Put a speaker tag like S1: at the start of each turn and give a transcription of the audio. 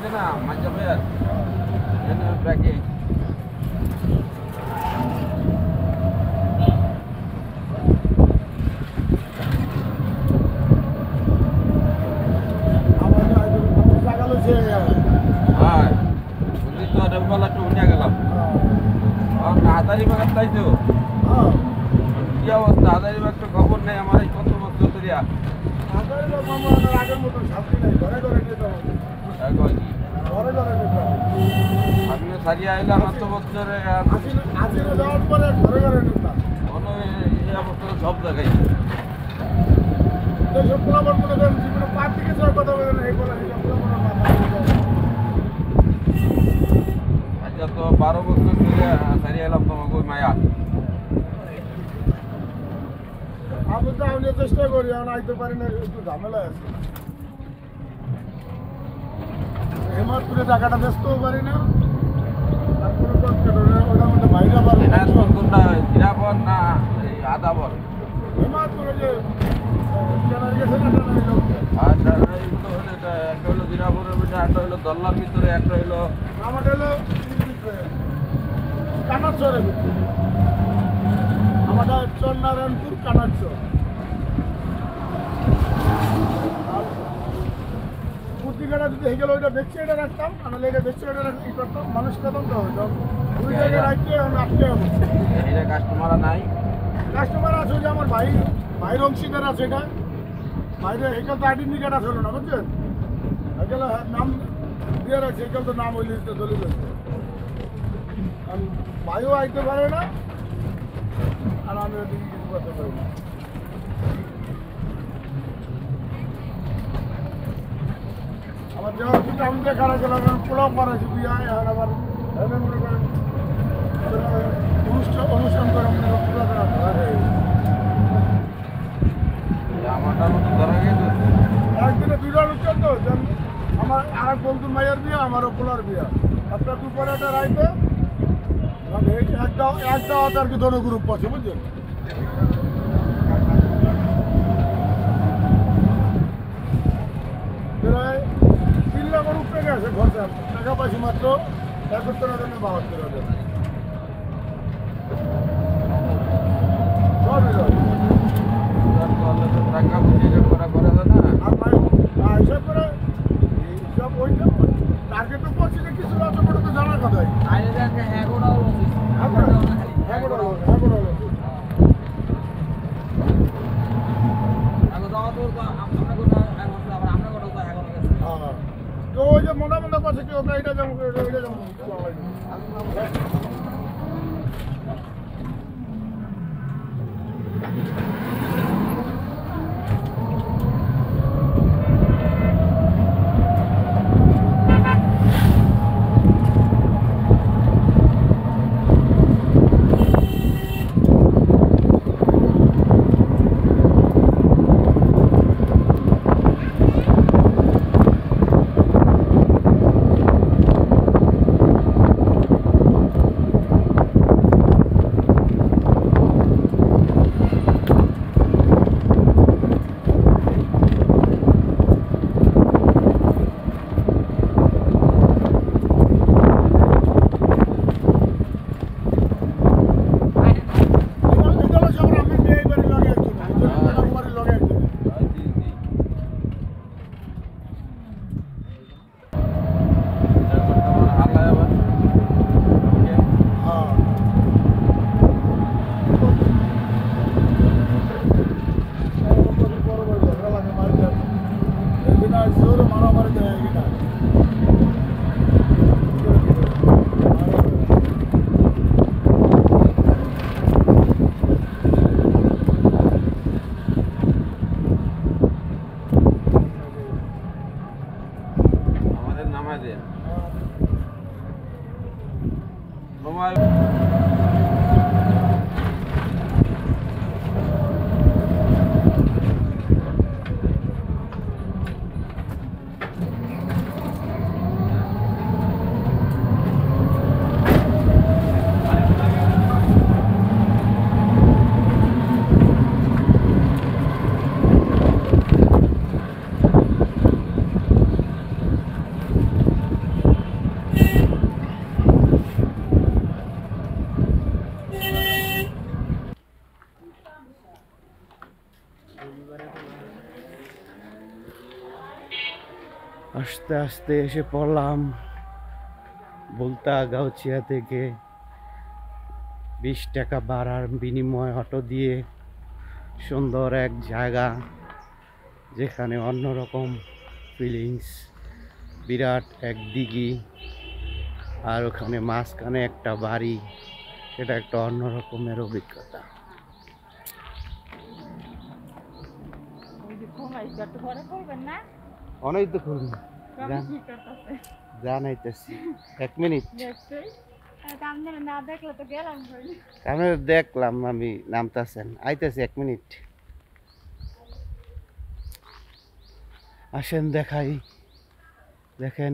S1: আছে না মাঝে ভাইয়ার ব্যাগে হ্যাঁ বুঝলি তো রেমবালা একটু উঠে গেলাম হাজারিবাগ তাই তো কি অবস্থা হাজারিবাগ তো খবর নেই আমার এই কত বছর ধরিয়া আমিও সারিয়ে আইলাম এত বছরে সব জায়গায় আচ্ছা তো 12 বছর ধরে সারিয়ে এলাম তোমাকে ওই মায়া
S2: আমি তো আমি চেষ্টা করি এখন আইতে পারি না একটু ঝামেলা আছে হেমাদপুরে টাকাটা বেচতেও পারি না তারপরে ওটার মধ্যে বাইরে আবার
S1: কোনটা জিরাবর না আদাবর
S2: হেমাদপুরে যে কেনার গেছে না
S1: আচ্ছা একটা হলো জিরাবরের ভিতরে একটা হলো দল্লার ভিতরে একটা হলো
S2: আমাদের হলো কানাচরের ভিতরে আমাদের চন্নারায়ণপুর কানাচর পত্রিকাটা যদি হয়ে গেল ওইটা বেচে এটা রাখতাম নাহলে এটা বেচে এটা ই করতাম মানুষ পেতাম তো হইতাম ওই জায়গায় রাখতে এখন আটকে হবে
S1: কাস্টমার নাই
S2: কাস্টমার আছে যে আমার ভাইয়ের অংশীদার আছে এটা বাইরে এখানে তো আইডেন্টি কার্ড আছে না বুঝছেন এখানে নাম দিয়ে রাখছে এখানে তো নাম ওই লিস্টে চলে যাচ্ছে ভাইও আইতে পারে না আর আমি ওদিকে কিছু করতে পারি না আমার যাওয়ার কিন্তু আমি দেখানো গেলাম পোলাও করেছি বিয়ে আর আবার অনুষ্ঠান করে একদিনে দুইটা অনুষ্ঠান তো আমার আর বন্ধুর মায়ের বিয়ে আমারও পোলার বিয়ে একটা দুপুরে একটা রাইতে একটা আর কি দোনো গ্রুপ আছে বুঝছেন প্রায় 3 লাখের উপরে গেছে খরচা টাকা পাইছি মাত্র 71,072
S1: টাকা বুঝে করা করা যায় না
S2: আর হিসাব করে সব ওইটা টার্গেট তো করছি যে কিছু আছে বড় তো জানার কথাই তো ওই যে মোটা মোটা পাশে কেউ এটা যেমন ওইটা যেমন
S3: আস্তে আস্তে এসে পড়লাম বুলতা গাউছিয়া থেকে। 20 টাকা ভাড়ার বিনিময়ে অটো দিয়ে সুন্দর এক জায়গা, যেখানে অন্যরকম ফিলিংস। বিরাট এক দিঘি, আর ওখানে মাঝখানে একটা বাড়ি। সেটা একটা অন্যরকমের অভিজ্ঞতা। অনেক তো খুলবো, জানাইতেছি 1 মিনিট। আমি দেখলাম, আমি নামতাছেন, আইতেছি 1 মিনিট। আসেন দেখাই, দেখেন